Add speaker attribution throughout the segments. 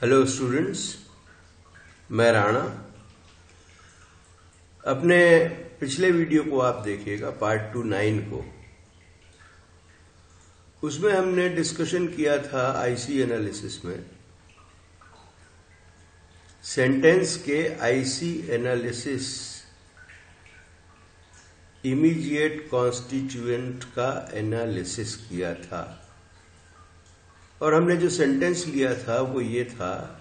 Speaker 1: Hello students, मैं राणा। अपने पिछले वीडियो को आप देखिएगा, पार्ट 9 को। उसमें हमने डिस्कशन किया था आईसी एनालिसिस में सेंटेंस के आईसी एनालिसिस इमीडिएट कॉन्स्टिट्यूएंट का एनालिसिस किया था। और हमने जो सेंटेंस लिया था वो ये था,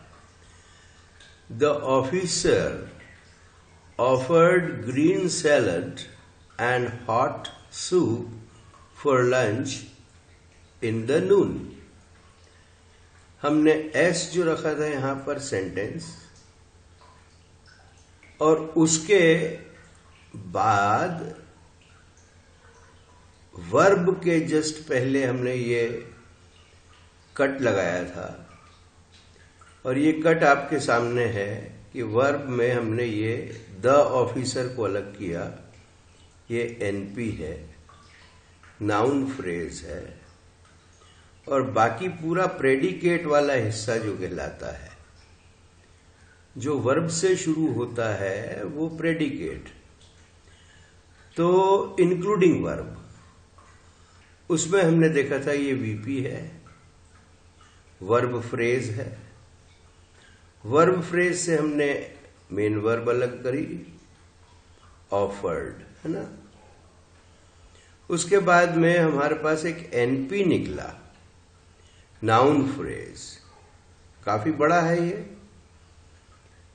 Speaker 1: the officer offered green salad and hot soup for lunch in the noon. हमने एस जो रखा था यहां पर सेंटेंस, और उसके बाद वर्ब के जस्ट पहले हमने ये कट लगाया था। और ये कट आपके सामने है कि वर्ब में हमने ये द ऑफिसर को अलग किया, ये एनपी है, नाउन फ्रेज है, और बाकी पूरा प्रेडिकेट वाला हिस्सा जो कहलाता है, जो वर्ब से शुरू होता है वो प्रेडिकेट, तो इंक्लूडिंग वर्ब, उसमें हमने देखा था ये वीपी है, वर्ब फ्रेज है। वर्ब फ्रेज से हमने मेन वर्ब अलग करी, ऑफर्ड, है ना। उसके बाद में हमारे पास एक एनपी निकला, नाउन फ्रेज। काफी बड़ा है ये,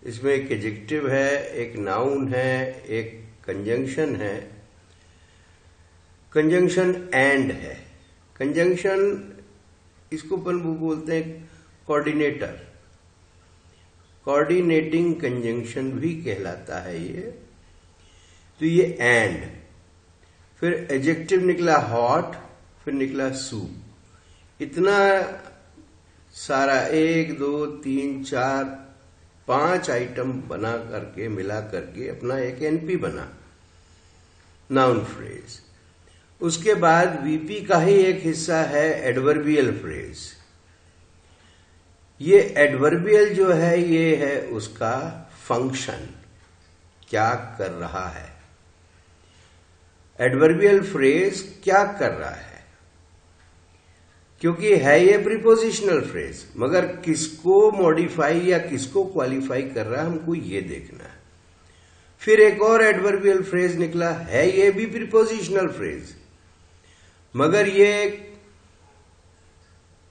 Speaker 1: इसमें एक एडजेक्टिव है, एक नाउन है, एक कंजंक्शन है, कंजंक्शन एंड है। कंजंक्शन इसको अपन बोलते हैं कोऑर्डिनेटर, कोऑर्डिनेटिंग कंजंक्शन भी कहलाता है ये। तो ये एंड, फिर एडजेक्टिव निकला हॉट, फिर निकला सूप। इतना सारा 1 2 3 4 5 आइटम बना करके, मिला करके अपना एक एनपी बना, नाउन फ्रेज। उसके बाद वीपी का ही एक हिस्सा है एडवर्बियल फ्रेज। ये एडवर्बियल जो है ये है उसका फंक्शन, क्या कर रहा है। एडवर्बियल फ्रेज क्या कर रहा है, क्योंकि है ये प्रीपोजिशनल फ्रेज, मगर किसको मॉडिफाई या किसको क्वालिफाई कर रहा है हमको ये देखना है। फिर एक और एडवर्बियल फ्रेज निकला है, ये भी प्रीपोजिशनल फ्रेज, मगर ये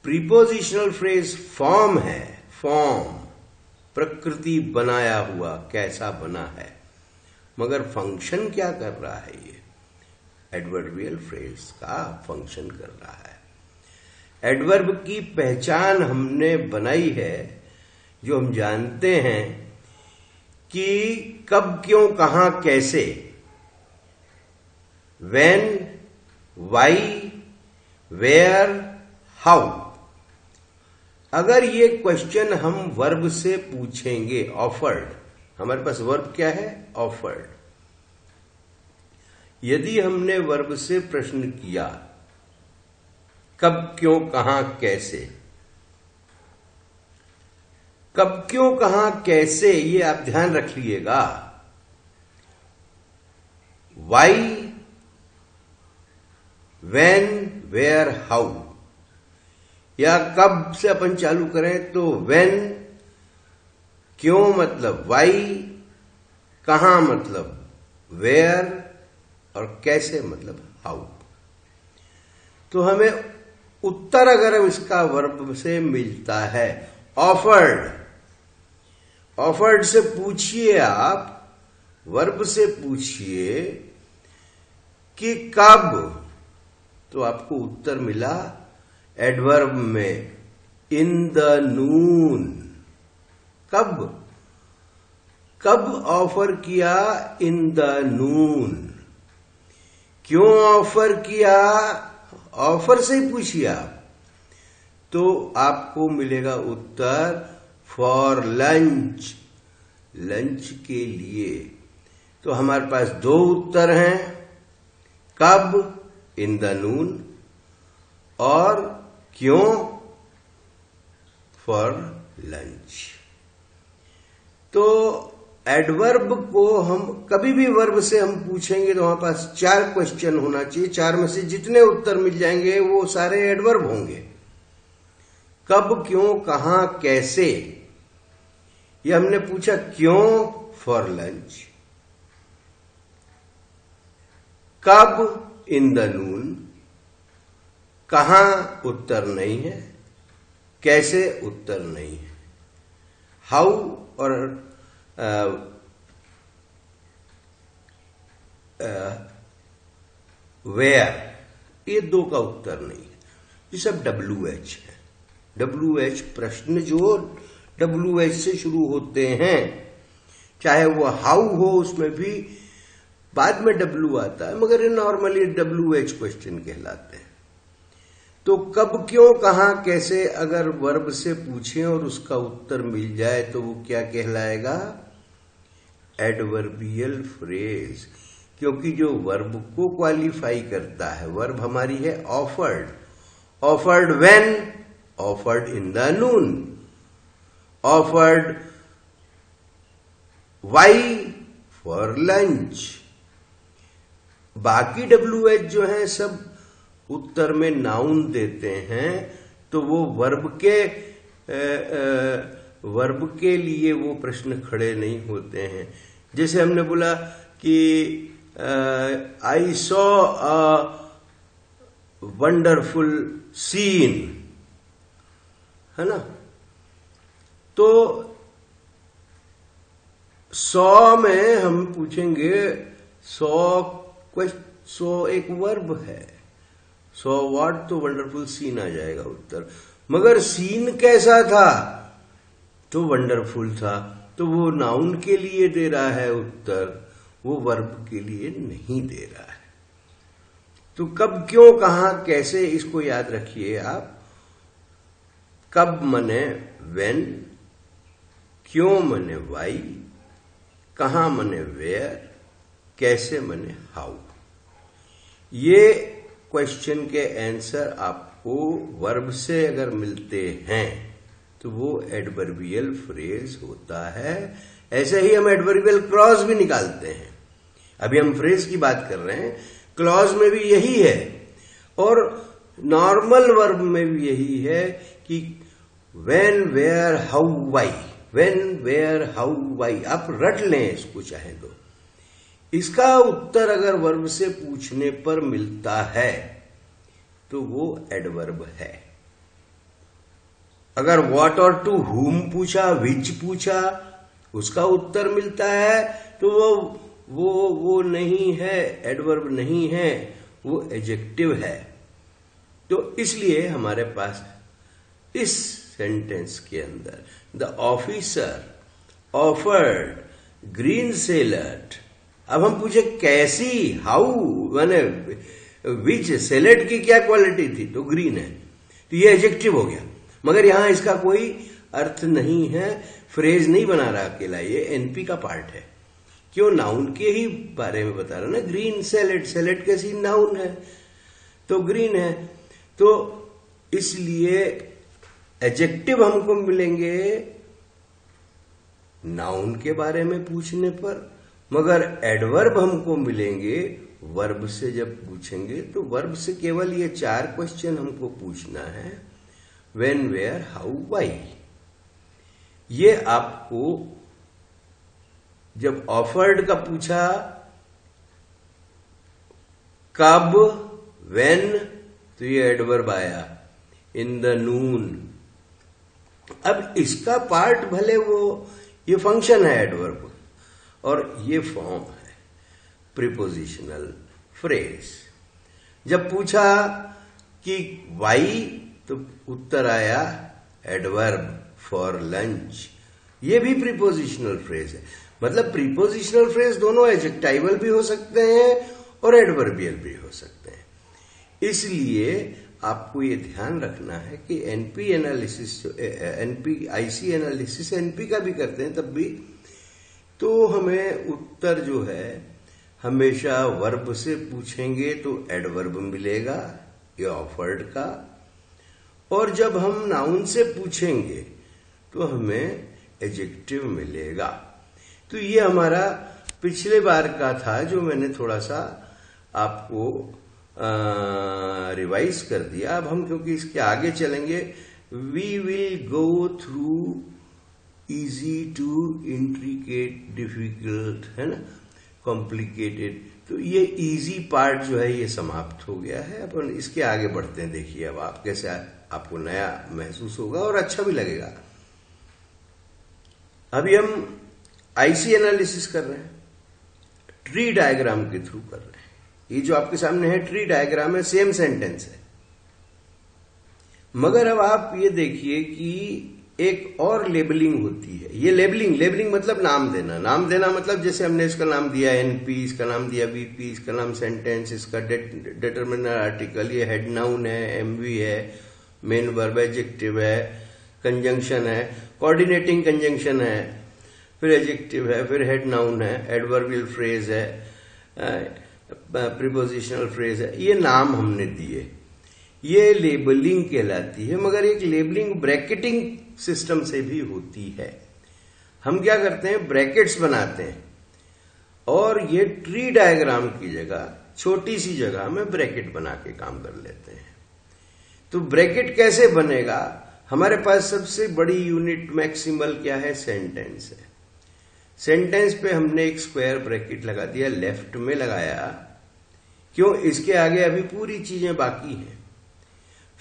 Speaker 1: प्रीपोजिशनल फ्रेज फॉर्म है, फॉर्म, प्रकृति बनाया हुआ, कैसा बना है, मगर फंक्शन क्या कर रहा है, ये एडवर्बियल फ्रेज का फंक्शन कर रहा है। एडवर्ब की पहचान हमने बनाई है, जो हम जानते हैं कि कब, क्यों, कहां, कैसे, व्हेन, वाई, वेयर, हाउ। अगर ये क्वेश्चन हम वर्ब से पूछेंगे, ऑफर्ड, हमारे पास वर्ब क्या है, ऑफर्ड। यदि हमने वर्ब से प्रश्न किया कब, क्यों, कहां, कैसे, कब, क्यों, कहां, कैसे, ये आप ध्यान रख लीजिएगा। वाई, व्हेन, वेयर, हाउ, या कब से अपन चालू करें तो व्हेन, क्यों मतलब वाई, कहां मतलब वेयर, और कैसे मतलब हाउ। तो हमें उत्तर अगर इसका वर्ब से मिलता है, ऑफर्ड, ऑफर्ड से पूछिए आप, वर्ब से पूछिए कि कब, तो आपको उत्तर मिला एडवर्ब में, इन द नून। कब, कब ऑफर किया, इन द नून। क्यों ऑफर किया, ऑफर से ही पूछिए आप, तो आपको मिलेगा उत्तर फॉर लंच, लंच के लिए। तो हमारे पास 2 उत्तर हैं, कब, इन द नून, और क्यों, फॉर लंच। तो एडवर्ब को हम कभी भी वर्ब से हम पूछेंगे तो हमारे पास 4 क्वेश्चन होना चाहिए। 4 में से जितने उत्तर मिल जाएंगे वो सारे एडवर्ब होंगे। कब, क्यों, कहां, कैसे। ये हमने पूछा क्यों, फॉर लंच। कब, इन द नून। कहां, उत्तर नहीं है। कैसे, उत्तर नहीं है। हाउ और वेयर, ये 2 का उत्तर नहीं है। ये सब WH है। WH प्रश्न जो WH से शुरू होते हैं, चाहे वो हाउ हो, उसमें भी बाद में W आता है, मगर ये नॉर्मली WH क्वेश्चन कहलाते हैं। तो कब, क्यों, कहां, कैसे अगर वर्ब से पूछें और उसका उत्तर मिल जाए तो वो क्या कहलाएगा? Adverbial phrase. क्योंकि जो वर्ब को क्वालिफाई करता है, वर्ब हमारी है offered. Offered when, offered in the Noon. Offered why, for lunch. बाकी WH जो है सब उत्तर में नाउन देते हैं, तो वो वर्ब के लिए वो प्रश्न खड़े नहीं होते हैं। जैसे हमने बोला कि I saw a wonderful scene, है ना। तो सॉ में हम पूछेंगे, सॉ एक वर्ब है। सो व्हाट, तो वंडरफुल सीन आ जाएगा उत्तर। मगर सीन कैसा था? तो वंडरफुल था। तो वो नाउन के लिए दे रहा है उत्तर, वो वर्ब के लिए नहीं दे रहा है। तो कब, क्यों, कहां, कैसे, इसको याद रखिए आप। कब मने व्हेन, क्यों मने व्हाई, कहां मने वेयर, कैसे मने हाउ। ये क्वेश्चन के आंसर आपको वर्ब से अगर मिलते हैं तो वो एडवर्बियल फ्रेज होता है। ऐसे ही हम एडवर्बियल क्लॉज भी निकालते हैं। अभी हम फ्रेज की बात कर रहे हैं, क्लॉज में भी यही है और नॉर्मल वर्ब में भी यही है कि when, where, how, why. When, where, how, why, आप रट लें इसको चाहे तो। इसका उत्तर अगर वर्ब से पूछने पर मिलता है तो वो एडवर्ब है। अगर व्हाट और टू हुम पूछा, विच पूछा, उसका उत्तर मिलता है तो वो नहीं है, एडवर्ब नहीं है, वो एडजेक्टिव है। तो इसलिए हमारे पास इस सेंटेंस के अंदर the officer offered green salad. अब हम पूछे कैसी, हाउ, माने विच, सैलेड की क्या क्वालिटी थी, तो ग्रीन है, तो ये एडजेक्टिव हो गया। मगर यहां इसका कोई अर्थ नहीं है, फ्रेज नहीं बना रहा अकेला, ये NP का पार्ट है। क्यों? नाउन के ही बारे में बता रहा ना। ग्रीन सैलेड, सैलेड कैसी नाउन है तो ग्रीन है। तो इसलिए एडजेक्टिव हमको मिलेंगे नाउन के बारे में पूछने पर, मगर एडवर्ब हमको मिलेंगे वर्ब से जब पूछेंगे। तो वर्ब से केवल ये 4 क्वेश्चन हमको पूछना है, व्हेन, वेयर, हाउ, व्हाई। ये आपको जब ऑफर्ड का पूछा, कब, व्हेन, तो ये एडवर्ब आया, इन द नून। अब इसका पार्ट भले वो ये फंक्शन है एडवर्ब और ये फॉर्म है प्रीपोजिशनल फ्रेज। जब पूछा कि वाई तो उत्तर आया एडवर्ब फॉर लंच। ये भी प्रीपोजिशनल फ्रेज है। मतलब प्रीपोजिशनल फ्रेज दोनों एडजेक्टिवल भी हो सकते हैं और एडवर्बियल भी हो सकते हैं। इसलिए आपको ये ध्यान रखना है कि NP analysis, IC analysis NP का भी करते हैं तब भी, तो हमें उत्तर जो है हमेशा वर्ब से पूछेंगे तो एडवर्ब मिलेगा ये ऑफर्ड का, और जब हम नाउन से पूछेंगे तो हमें एडजेक्टिव मिलेगा। तो ये हमारा पिछले बार का था जो मैंने थोड़ा सा आपको रिवाइज कर दिया। अब हम क्योंकि इसके आगे चलेंगे, we will go through easy to intricate, difficult, है ना, कॉम्प्लिकेटेड। तो ये इजी पार्ट जो है ये समाप्त हो गया है। अपन इसके आगे बढ़ते हैं। देखिए अब आप कैसे आपको नया महसूस होगा और अच्छा भी लगेगा। अभी हम आईसी एनालिसिस कर रहे हैं, ट्री डायग्राम के थ्रू कर रहे हैं। ये जो आपके सामने है ट्री डायग्राम है, सेम सेंटेंस है, मगर अब आप ये देखिए कि एक और लेबलिंग होती है। ये लेबलिंग मतलब नाम देना मतलब जैसे हमने इसका नाम दिया एनपी, इसका नाम दिया वीपी, इसका नाम सेंटेंस, इसका डिटरमिनर आर्टिकल, ये हेड नाउन है, एमवी है, मेन वर्ब एडजेक्टिव है, कंजंक्शन है, कोऑर्डिनेटिंग कंजंक्शन है, फिर एडजेक्टिव है, फिर हेड नाउन है, एडवर्बियल फ्रेज है, प्रीपोजिशनल फ्रेज है। ये नाम हमने दिए, ये लेबलिंग कहलाती है। मगर एक लेबलिंग ब्रैकेटिंग सिस्टम से भी होती है। हम क्या करते हैं, ब्रैकेट्स बनाते हैं और ये ट्री डायग्राम की जगह छोटी सी जगह में ब्रैकेट बना के काम कर लेते हैं। तो ब्रैकेट कैसे बनेगा, हमारे पास सबसे बड़ी यूनिट मैक्सिमल क्या है, सेंटेंस है। सेंटेंस पे हमने एक स्क्वायर ब्रैकेट लगा दिया, लेफ्ट में लगाया, क्यों, इसके आगे अभी पूरी चीजें बाकी हैं।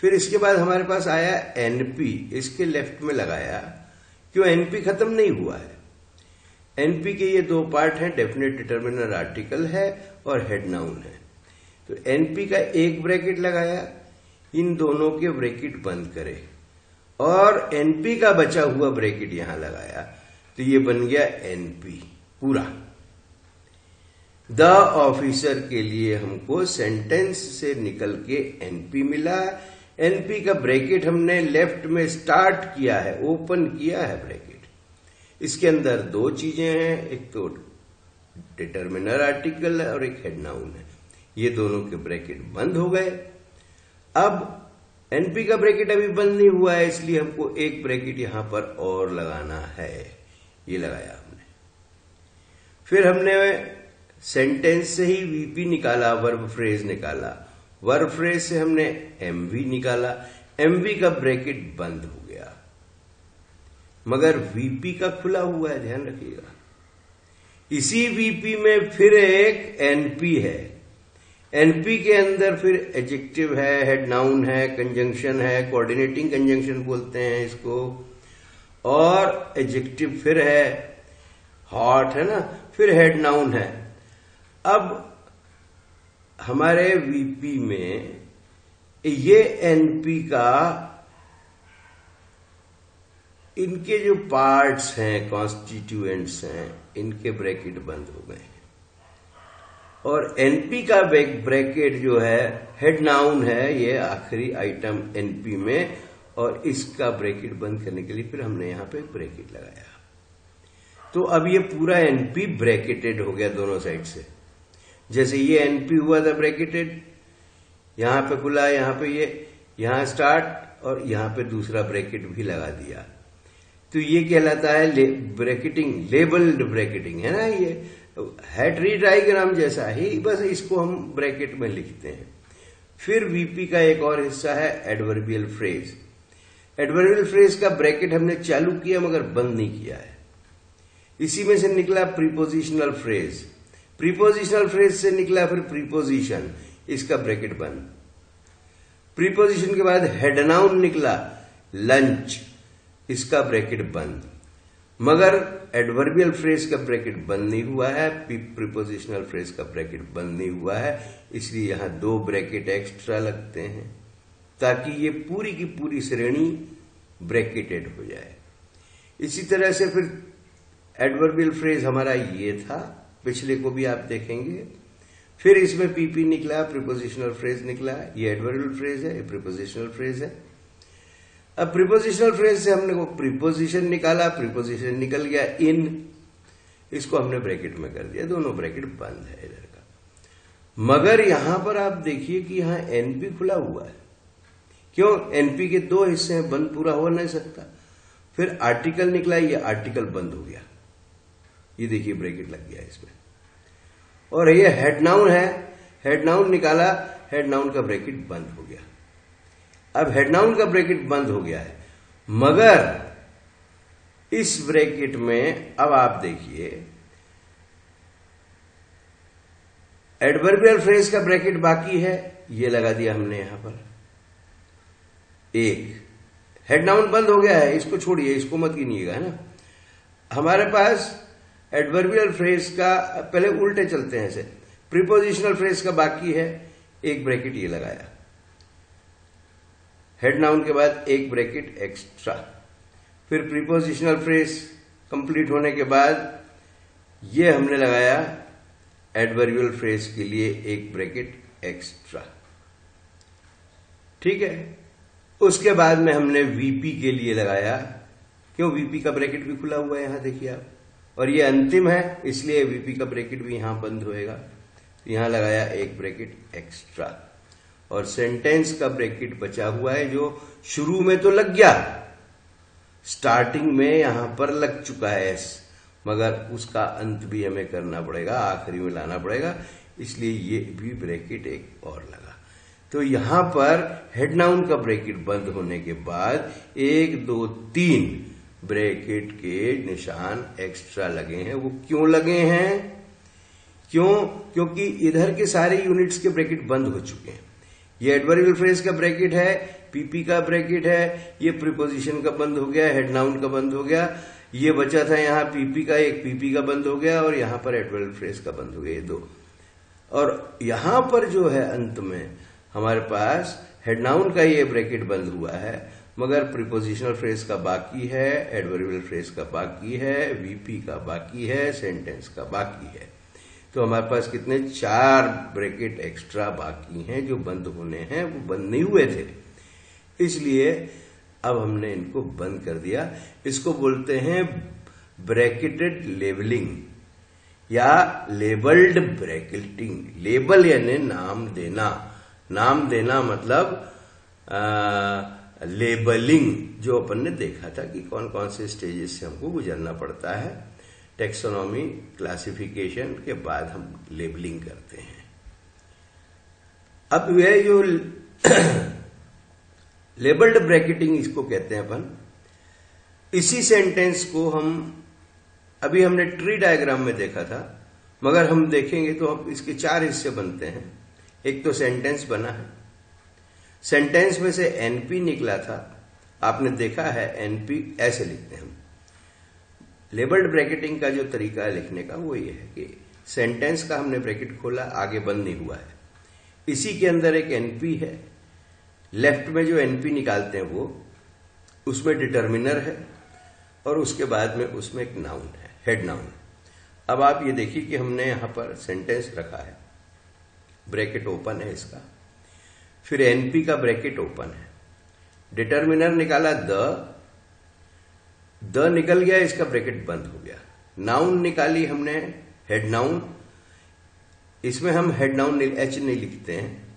Speaker 1: फिर इसके बाद हमारे पास आया एनपी, इसके लेफ्ट में लगाया, क्यों, एनपी खत्म नहीं हुआ है। एनपी के ये दो पार्ट हैं, डेफिनेट डिटरमिनर आर्टिकल है और हेड नाउन है। तो एनपी का एक ब्रैकेट लगाया, इन दोनों के ब्रैकेट बंद करे और एनपी का बचा हुआ ब्रैकेट यहां लगाया, तो ये बन गया एनपी पूरा। द ऑफिसर के लिए हमको सेंटेंस से निकल के एनपी मिला। एनपी का ब्रैकेट हमने लेफ्ट में स्टार्ट किया है, ओपन किया है ब्रैकेट। इसके अंदर दो चीजें हैं, एक तो डिटरमिनर आर्टिकल है और एक हेड नाउन है। ये दोनों के ब्रैकेट बंद हो गए। अब एनपी का ब्रैकेट अभी बंद नहीं हुआ है, इसलिए हमको एक ब्रैकेट यहां पर और लगाना है। ये लगाया हमने। फिर हमने सेंटेंस से ही वीपी निकाला, वर्ब फ्रेज निकाला, वर्ब फ्रेज से हमने एमवी निकाला, एमवी का ब्रैकेट बंद हो गया, मगर वीपी का खुला हुआ है, ध्यान रखिएगा। इसी वीपी में फिर एक एनपी है, एनपी के अंदर फिर एडजेक्टिव है, हेड नाउन है, कंजंक्शन है, कोऑर्डिनेटिंग कंजंक्शन बोलते हैं इसको, और एडजेक्टिव फिर है, हॉट है ना, फिर हेड नाउन है। अब हमारे वीपी में ये एनपी का इनके जो पार्ट्स हैं, कॉन्स्टिट्यूएंट्स हैं, इनके ब्रैकेट बंद हो गए हैं। और एनपी का ब्रैकेट जो है हेड नाउन है, ये आखिरी आइटम एनपी में, और इसका ब्रैकेट बंद करने के लिए फिर हमने यहां पे ब्रैकेट लगाया। तो अब ये पूरा एनपी ब्रैकेटेड हो गया दोनों साइड से। जैसे ये एनपी हुआ था ब्रैकेटेड, यहां पे खुला, यहां पे ये, यहां स्टार्ट और यहां पे दूसरा ब्रैकेट भी लगा दिया। तो ये कहलाता है ब्रैकेटिंग, लेबल्ड ब्रैकेटिंग, है ना। ये है ट्री डायग्राम जैसा ही, बस इसको हम ब्रैकेट में लिखते हैं। फिर वीपी का एक और हिस्सा है एडवर्बियल फ्रेज। एडवर्बियल फ्रेज का ब्रैकेट हमने चालू किया मगर बंद नहीं किया है। इसी में से निकला प्रीपोजिशनल फ्रेज, प्रीपोजिशनल फ्रेज से निकला फिर प्रीपोजिशन, इसका ब्रैकेट बंद। प्रीपोजिशन के बाद हेड नाउन निकला, लंच, इसका ब्रैकेट बंद। मगर एडवर्बियल फ्रेज का ब्रैकेट बंद नहीं हुआ है, प्रीपोजिशनल फ्रेज का ब्रैकेट बंद नहीं हुआ है, इसलिए यहां दो ब्रैकेट एक्स्ट्रा लगते हैं ताकि ये पूरी की पूरी श्रेणी ब्रैकेटेड हो जाए। इसी तरह से फिर एडवर्बियल फ्रेज हमारा ये था, पिछले को भी आप देखेंगे। फिर इसमें पीपी निकला, प्रीपोजिशनल फ्रेज निकला, ये एडवर्बियल फ्रेज है, ये प्रीपोजिशनल फ्रेज है। अब प्रीपोजिशनल फ्रेज से हमने को प्रीपोजिशन निकाला, प्रीपोजिशन निकल गया इन, इसको हमने ब्रैकेट में कर दिया, दोनों ब्रैकेट बंद है इधर का। मगर यहां पर आप देखिए कि यहां एनपी खुला हुआ है। क्यों, एनपी के दो हिस्से हैं, बंद पूरा हो नहीं सकता। फिर आर्टिकल निकला, ये आर्टिकल बंद हो गया, ये देखिए ब्रैकेट लग गया इसमें। और ये हेड नाउन है, हेड नाउन निकाला, हेड नाउन का ब्रैकेट बंद हो गया। अब हेड नाउन का ब्रैकेट बंद हो गया है, मगर इस ब्रैकेट में अब आप देखिए एडवर्बियल फ्रेज का ब्रैकेट बाकी है, ये लगा दिया हमने यहां पर। एक हेड नाउन बंद हो गया है, इसको छोड़िए, इसको मत गिनिएगा, है ना। हमारे पास एडवर्बियल फ्रेज का, पहले उल्टे चलते हैं ऐसे, प्रीपोजिशनल फ्रेज का बाकी है, एक ब्रैकेट ये लगाया, हेड नाउन के बाद एक ब्रैकेट एक्स्ट्रा, फिर प्रीपोजिशनल फ्रेज कंप्लीट होने के बाद ये हमने लगाया एडवर्बियल फ्रेज के लिए एक ब्रैकेट एक्स्ट्रा, ठीक है। उसके बाद में हमने वीपी के लिए लगाया, क्यों, वीपी का ब्रैकेट भी खुला हुआ है यहां देखिए आप, और ये अंतिम है इसलिए वीपी का ब्रैकेट भी यहां बंद होएगा, यहां लगाया एक ब्रैकेट एक्स्ट्रा, और सेंटेंस का ब्रैकेट बचा हुआ है जो शुरू में तो लग गया, स्टार्टिंग में यहां पर लग चुका है एस, मगर उसका अंत भी हमें करना पड़ेगा, आखिरी में लाना पड़ेगा, इसलिए ये भी ब्रैकेट एक और लगा। तो यहां पर हेड नाउन का ब्रैकेट बंद होने के बाद 1 2 3 ब्रैकेट के निशान एक्स्ट्रा लगे हैं। वो क्यों लगे हैं, क्योंकि इधर के सारे यूनिट्स के ब्रैकेट बंद हो चुके हैं। ये एडवर्बियल फ्रेज का ब्रैकेट है, पीपी का ब्रैकेट है, ये प्रीपोजिशन का बंद हो गया, हेड नाउन का बंद हो गया, ये बचा था यहाँ पीपी का, एक पीपी का बंद हो गया, और यहां पर एडवर्बियल फ्रेज का बंद हो गया, ये दो। और यहां पर जो है अंत में हमारे पास हेड नाउन का ये ब्रैकेट बंद हुआ है, मगर प्रीपोजिशनल फ्रेज का बाकी है, एडवर्बियल फ्रेज का बाकी है, वीपी का बाकी है, सेंटेंस का बाकी है। तो हमारे पास कितने, 4 ब्रैकेट एक्स्ट्रा बाकी हैं जो बंद होने हैं, वो बंद नहीं हुए थे, इसलिए अब हमने इनको बंद कर दिया। इसको बोलते हैं ब्रैकेटेड लेबलिंग या लेबल्ड ब्रैकेटिंग। लेबल यानी नाम देना, नाम देना मतलब लेबलिंग, जो अपन ने देखा था कि कौन कौन से स्टेजेस से हमको गुजरना पड़ता है, टेक्सोनॉमी क्लासिफिकेशन के बाद हम लेबलिंग करते हैं। अब यह जो लेबल्ड ब्रैकेटिंग इसको कहते हैं अपन, इसी सेंटेंस को हम अभी हमने ट्री डायग्राम में देखा था, मगर हम देखेंगे तो अब इसके 4 हिस्से बनते हैं। एक तो सेंटेंस बना है, सेंटेंस में से एनपी निकला था, आपने देखा है एनपी ऐसे लिखते हैं हम। लेबल्ड ब्रैकेटिंग का जो तरीका है लिखने का वो ये है कि सेंटेंस का हमने ब्रैकेट खोला, आगे बंद नहीं हुआ है, इसी के अंदर एक एनपी है, लेफ्ट में जो एनपी निकालते हैं वो, उसमें डिटर्मिनर है, और उसके बाद में उसमें एक नाउन है, हेड नाउन। अब आप ये देखिए कि हमने यहां पर सेंटेंस रखा है, ब्रैकेट ओपन है इसका, फिर एनपी का ब्रैकेट ओपन है, डिटर्मिनर निकाला द निकल गया, इसका ब्रैकेट बंद हो गया। नाउन निकाली हमने, हेड नाउन, इसमें हम हेड नाउन एच नहीं लिखते हैं,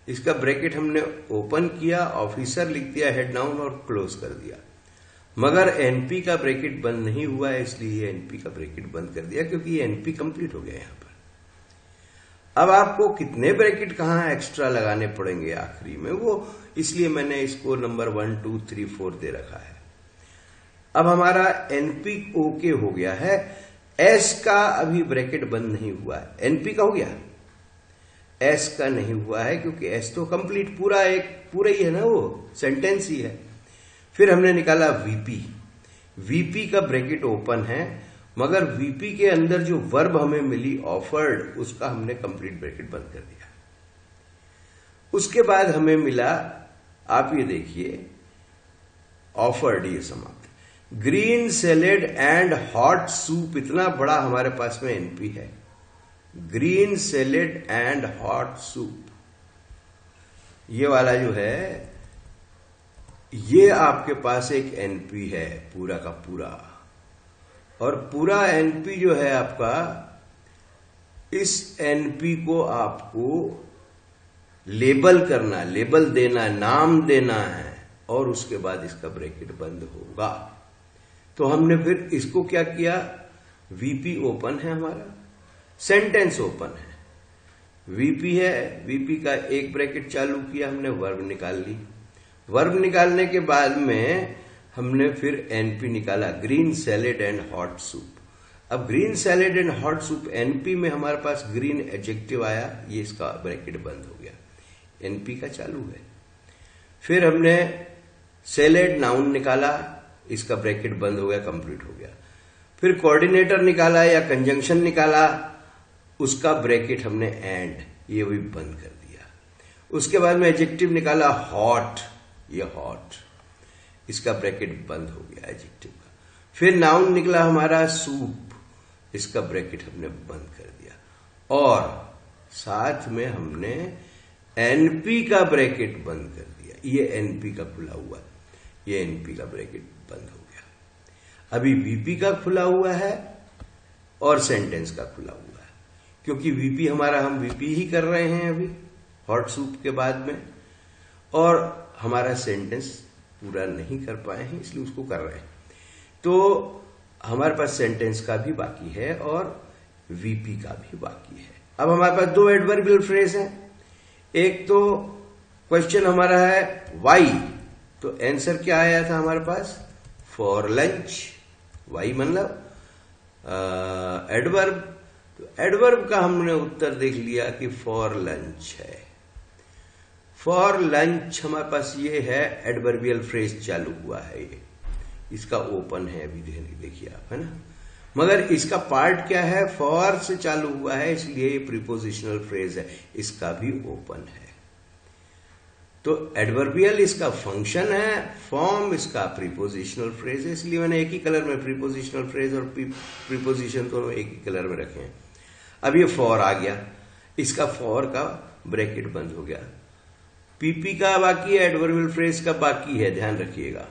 Speaker 1: इसका ब्रैकेट हमने ओपन किया, ऑफिसर लिख दिया हेड नाउन और क्लोज कर दिया, मगर एनपी का ब्रैकेट बंद नहीं हुआ है, इसलिए एनपी का ब्रैकेट बंद कर दिया, क्योंकि एनपी कंप्लीट हो गया यहां पर। अब आपको कितने ब्रैकेट कहां एक्स्ट्रा लगाने पड़ेंगे आखिरी में, वो इसलिए मैंने इसको नंबर 1 2 3 4 दे रखा है। अब हमारा एनपी ओके हो गया है, एस का अभी ब्रैकेट बंद नहीं हुआ है, एनपी का हो गया, एस का नहीं हुआ है, क्योंकि एस तो कंप्लीट पूरा ही है ना, वो सेंटेंस ही है। फिर हमने निकाला वीपी, वीपी का ब्रैकेट ओपन है, मगर वीपी के अंदर जो वर्ब हमें मिली ऑफर्ड, उसका हमने कंप्लीट ब्रैकेट बंद कर दिया। उसके बाद हमें मिला, आप ये देखिए, ऑफर्ड, ये समाप्त, green salad and hot soup, इतना बड़ा हमारे पास में एनपी है, green salad and hot soup, ये वाला जो है, ये आपके पास एक एनपी है पूरा का पूरा, और पूरा एनपी जो है आपका, इस एनपी को आपको लेबल करना, लेबल देना, नाम देना है, और उसके बाद इसका ब्रैकेट बंद होगा। तो हमने फिर इसको क्या किया, वीपी ओपन है हमारा, सेंटेंस ओपन है, वीपी है, वीपी का एक ब्रैकेट चालू किया हमने, वर्ब निकाल ली। वर्ब निकालने के बाद में हमने फिर एनपी निकाला, green salad and hot soup. अब green salad and hot soup, NP में हमारे पास ग्रीन एडजेक्टिव आया, ये इसका ब्रैकेट बंद हो गया, एनपी का चालू है। फिर हमने सैलेड नाउन निकाला, इसका ब्रैकेट बंद हो गया, कंप्लीट हो गया। फिर कोऑर्डिनेटर निकाला या कंजंक्शन निकाला, उसका ब्रैकेट हमने एंड, ये भी बंद कर दिया। उसके बाद में एडजेक्टिव निकाला हॉट, ये हॉट, इसका ब्रैकेट बंद हो गया एडजेक्टिव का। फिर नाउन निकला हमारा सूप, इसका ब्रैकेट हमने बंद कर दिया, और साथ में हमने एनपी का ब्रैकेट बंद कर दिया, ये एनपी का खुला हुआ, ये एनपी का ब्रैकेट बंद हो गया। अभी वीपी का खुला हुआ है और सेंटेंस का खुला हुआ है, क्योंकि वीपी हमारा, हम वीपी ही कर रहे हैं अभी हॉट सूप के बाद में, और हमारा सेंटेंस पूरा नहीं कर पाए हैं इसलिए उसको कर रहे हैं। तो हमारे पास सेंटेंस का भी बाकी है और वीपी का भी बाकी है। अब हमारे पास दो एडवर्बियल फ्रेज हैं। एक तो क्वेश्चन हमारा है वाई, तो आंसर क्या आया था हमारे पास, फॉर लंच। वाई मतलब एडवर्ब, तो एडवर्ब का हमने उत्तर देख लिया कि फॉर लंच है। फॉर लंच हमारे पास ये है, एडवर्बियल फ्रेज चालू हुआ है, ये इसका ओपन है अभी, देखिए आप, है ना। मगर इसका पार्ट क्या है, फॉर से चालू हुआ है, इसलिए ये प्रीपोजिशनल फ्रेज है, इसका भी ओपन है। तो एडवर्बियल इसका फंक्शन है, फॉर्म इसका प्रीपोजिशनल फ्रेज है, इसलिए मैंने एक ही कलर में प्रीपोजिशनल फ्रेज और प्रीपोजिशन दोनों एक ही कलर में रखे हैं। अब ये फॉर आ गया, इसका फॉर का ब्रैकेट बंद हो गया। पीपी का बाकी है, एडवर्बियल फ्रेज का बाकी है, ध्यान रखिएगा।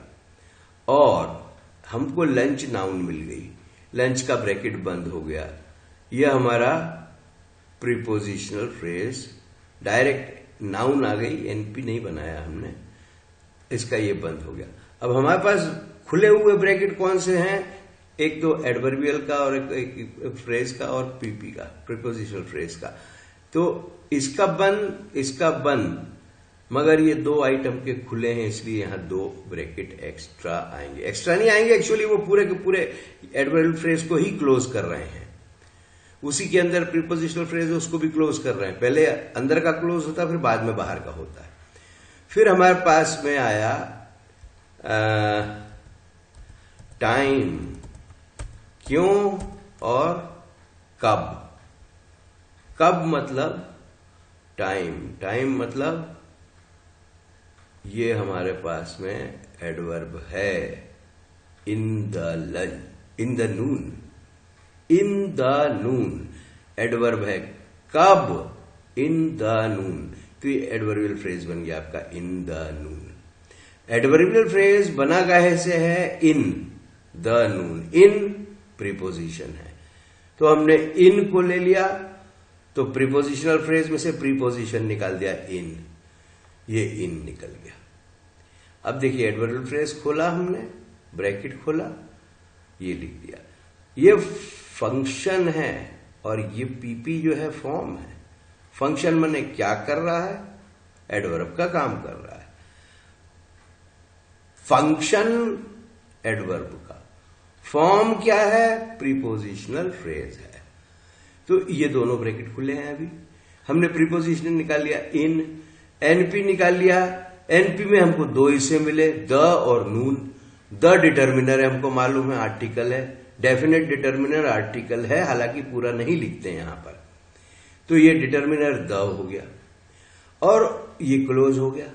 Speaker 1: और हमको लंच नाउन मिल गई, लंच का ब्रैकेट बंद हो गया, यह हमारा प्रीपोजिशनल फ्रेज, डायरेक्ट नाउन आ गई, एनपी नहीं बनाया हमने, इसका ये बंद हो गया। अब हमारे पास खुले हुए ब्रैकेट कौन से हैं, एक तो एडवर्बियल का और एक फ्रेज का और पीपी का, प्रीपोजिशनल फ्रेज का। तो इसका बंद, इसका बंद, मगर ये दो आइटम के खुले हैं, इसलिए यहां दो ब्रैकेट एक्स्ट्रा आएंगे। एक्स्ट्रा नहीं आएंगे, एक्चुअली वो पूरे के पूरे एडवर्बियल फ्रेज को ही क्लोज कर रहे हैं, उसी के अंदर प्रीपोजिशनल फ्रेज है उसको भी क्लोज कर रहे हैं। पहले अंदर का क्लोज होता है, फिर बाद में बाहर का होता है। फिर हमारे पास में आया टाइम, क्यों और कब। कब मतलब टाइम, टाइम मतलब ये हमारे पास में एडवर्ब है, in the lunch, in the Noon, in the Noon adverb है। कब, इन द नून, तो ये एडवर्बियल फ्रेज बन गया आपका, इन द नून। एडवर्बियल फ्रेज बना काहे से है, इन द नून, इन प्रीपोजिशन है, तो हमने इन को ले लिया, तो प्रीपोजिशनल फ्रेज में से प्रीपोजिशन निकाल दिया, इन, ये इन निकल गया। अब देखिए एडवर्बियल फ्रेज खोला हमने, ब्रैकेट खोला, ये लिख दिया, ये फंक्शन है और ये पीपी जो है फॉर्म है। फंक्शन माने क्या कर रहा है, एडवर्ब का काम कर रहा है। फंक्शन एडवर्ब का, फॉर्म क्या है, प्रीपोजिशनल फ्रेज है। तो ये दोनों ब्रैकेट खुले हैं। अभी हमने प्रीपोजिशन निकाल लिया, इन, एनपी निकाल लिया। एनपी में हमको दो हिस्से मिले, द और नून। द डिटर्मिनर है, हमको मालूम है, आर्टिकल है, डेफिनेट डिटर्मिनर आर्टिकल है, हालांकि पूरा नहीं लिखते हैं यहां पर। तो ये डिटर्मिनर द हो गया और ये क्लोज हो गया।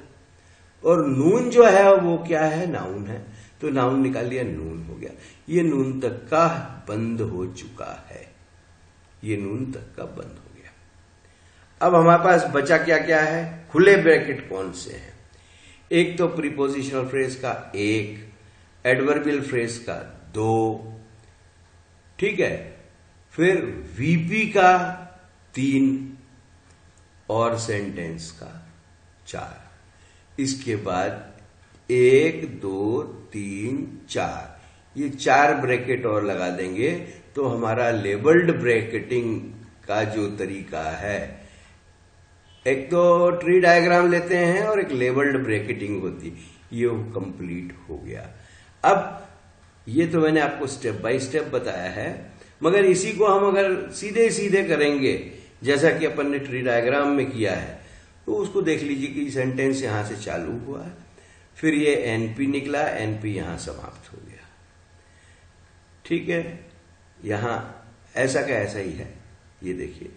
Speaker 1: और नून जो है वो क्या है, नाउन है, तो नाउन निकाल लिया, नून हो गया। ये नून तक का बंद हो चुका है, ये नून तक का बंद हो गया। अब हमारे पास बचा क्या क्या है, खुले ब्रैकेट कौन से हैं। एक तो प्रीपोजिशनल फ्रेज का एक, एडवर्बियल फ्रेज का दो, ठीक है, फिर वीपी का 3 और सेंटेंस का 4। इसके बाद 1 2 3 4, ये 4 ब्रैकेट और लगा देंगे तो हमारा लेबल्ड ब्रैकेटिंग का जो तरीका है, एक तो ट्री डायग्राम लेते हैं और एक लेबल्ड ब्रैकेटिंग होती है, ये कंप्लीट हो गया। अब ये तो मैंने आपको स्टेप बाय स्टेप बताया है, मगर इसी को हम अगर सीधे सीधे करेंगे जैसा कि अपन ने ट्री डायग्राम में किया है, तो उसको देख लीजिए कि सेंटेंस यहां से चालू हुआ है, फिर ये एनपी निकला, एनपी यहां समाप्त हो गया। ठीक है, यहां ऐसा का ऐसा ही है। ये देखिए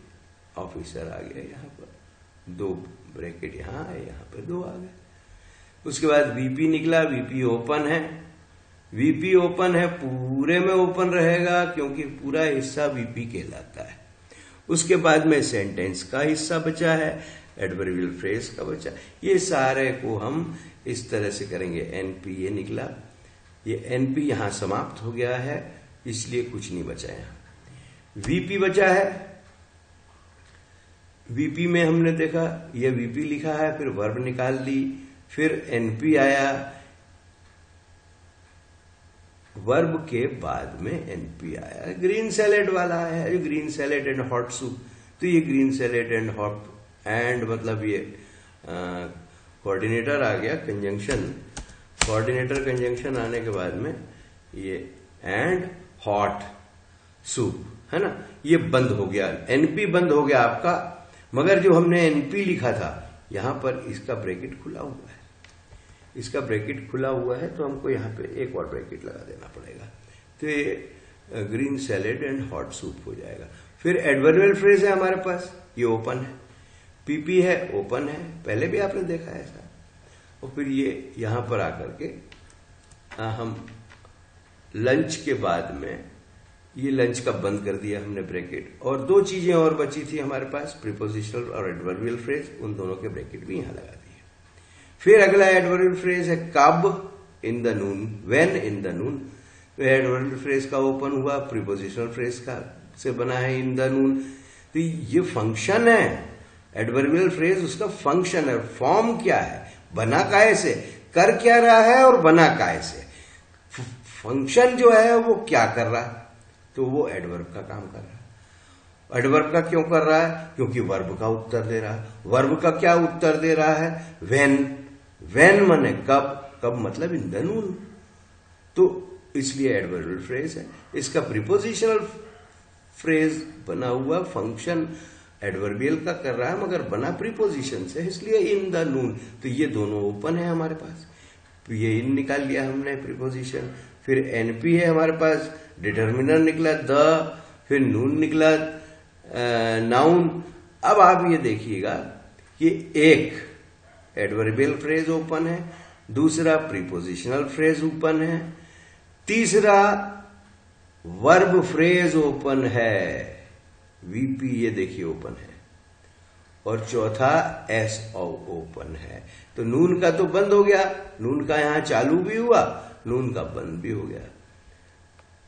Speaker 1: ऑफिसर आ गया, यहां पर 2 ब्रैकेट यहां है, यहां पर 2 आ गए। उसके बाद वीपी निकला, वीपी ओपन है, वीपी ओपन है, पूरे में ओपन रहेगा क्योंकि पूरा हिस्सा वीपी कहलाता है। उसके बाद में सेंटेंस का हिस्सा बचा है, एडवर्बियल फ्रेज का बचा। ये सारे को हम इस तरह से करेंगे। एनपी ये निकला, ये एनपी यहां समाप्त हो गया है, इसलिए कुछ नहीं बचा यहां। वीपी बचा है, वीपी में हमने देखा ये वीपी लिखा है, फिर वर्ब निकाल ली, फिर एनपी आया, वर्ब के बाद में एनपी आया। ग्रीन सैलेड वाला है, green salad and hot soup, तो ये green salad and hot and मतलब ये कोऑर्डिनेटर आ गया, कंजंक्शन, कोऑर्डिनेटर कंजंक्शन आने के बाद में ये एंड हॉट सूप है ना, ये बंद हो गया, एनपी बंद हो गया आपका। मगर जो हमने एनपी लिखा था यहां पर इसका ब्रैकेट खुला हुआ है, इसका ब्रैकेट खुला हुआ है, तो हमको यहां पे एक और ब्रैकेट लगा देना पड़ेगा, तो ये green salad and hot soup हो जाएगा। फिर एडवर्बियल फ्रेज है हमारे पास, ये ओपन है, पीपी है, ओपन है, पहले भी आपने देखा है ऐसा। और फिर ये यहां पर आकर के हम लंच के बाद में ये लंच का बंद कर दिया हमने ब्रैकेट। और 2 चीजें और बची थी हमारे पास, प्रीपोजिशनल और एडवर्बियल फ्रेज, उन दोनों के ब्रैकेट भी यहां लगा दिए। फिर अगला एडवर्बियल फ्रेज है कब in the noon, when in the noon, तो एडवर्बियल फ्रेज का ओपन हुआ, प्रीपोजिशनल फ्रेज का से बना है इन द नून, तो ये फंक्शन है। एडवर्बियल फ्रेज उसका फंक्शन है, फॉर्म क्या है, बना काय से, कर क्या रहा है और बना काय से। फंक्शन जो है वो क्या कर रहा है, तो वो एडवर्ब का काम कर रहा है। एडवर्ब का क्यों कर रहा है, क्योंकि वर्ब का उत्तर दे रहा है। वर्ब का क्या उत्तर दे रहा है, व्हेन, व्हेन माने कब, कब मतलब इन द नून, तो इसलिए एडवर्बियल फ्रेज है। इसका प्रीपोजिशनल फ्रेज बना हुआ फंक्शन एडवर्बियल का कर रहा है, मगर बना प्रीपोजिशन से, इसलिए इन द नून, तो ये दोनों ओपन है हमारे पास। तो ये इन निकाल लिया हमने प्रीपोजिशन। फिर एनपी है हमारे पास, डिटर्मिनर निकला द, फिर नून निकला नाउन। अब आप ये देखिएगा कि एक एडवर्बियल फ्रेज ओपन है, दूसरा प्रीपोजिशनल फ्रेज ओपन है, तीसरा वर्ब फ्रेज ओपन है, वीपी ये देखिए ओपन है, और चौथा एस ओपन है। तो नून का तो बंद हो गया, नून का यहां चालू भी हुआ, नून का बंद भी हो गया।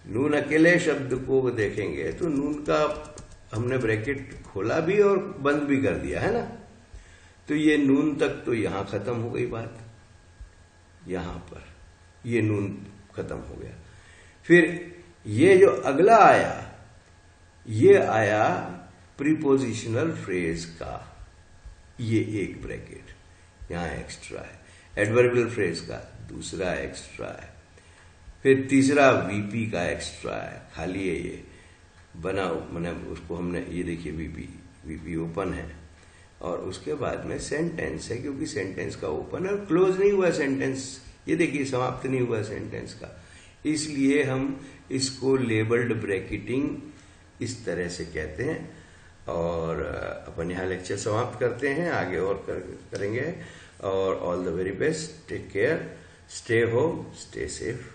Speaker 1: नून अकेले शब्द को देखेंगे तो नून का हमने ब्रैकेट खोला भी और बंद भी कर दिया है ना, तो ये नून तक तो यहां खत्म हो गई बात, यहां पर ये नून खत्म हो गया। फिर ये जो अगला आया, ये आया प्रीपोजिशनल फ्रेज का, ये एक ब्रैकेट यहां एक्स्ट्रा है, एडवर्बियल फ्रेज का दूसरा एक्स्ट्रा है, फिर तीसरा वीपी का एक्स्ट्रा है, खाली है ये बना, मैंने उसको हमने ये देखिए वीपी ओपन है, और उसके बाद में सेंटेंस है, क्योंकि सेंटेंस का ओपन है और क्लोज नहीं हुआ सेंटेंस, ये देखिए समाप्त नहीं हुआ सेंटेंस का, इसलिए हम इसको लेबल्ड ब्रैकेटिंग इस तरह से कहते हैं। और अपन यहाँ लेक्चर समाप्त करते हैं, आगे और करेंगे। और all the very best, take care, stay home, stay safe.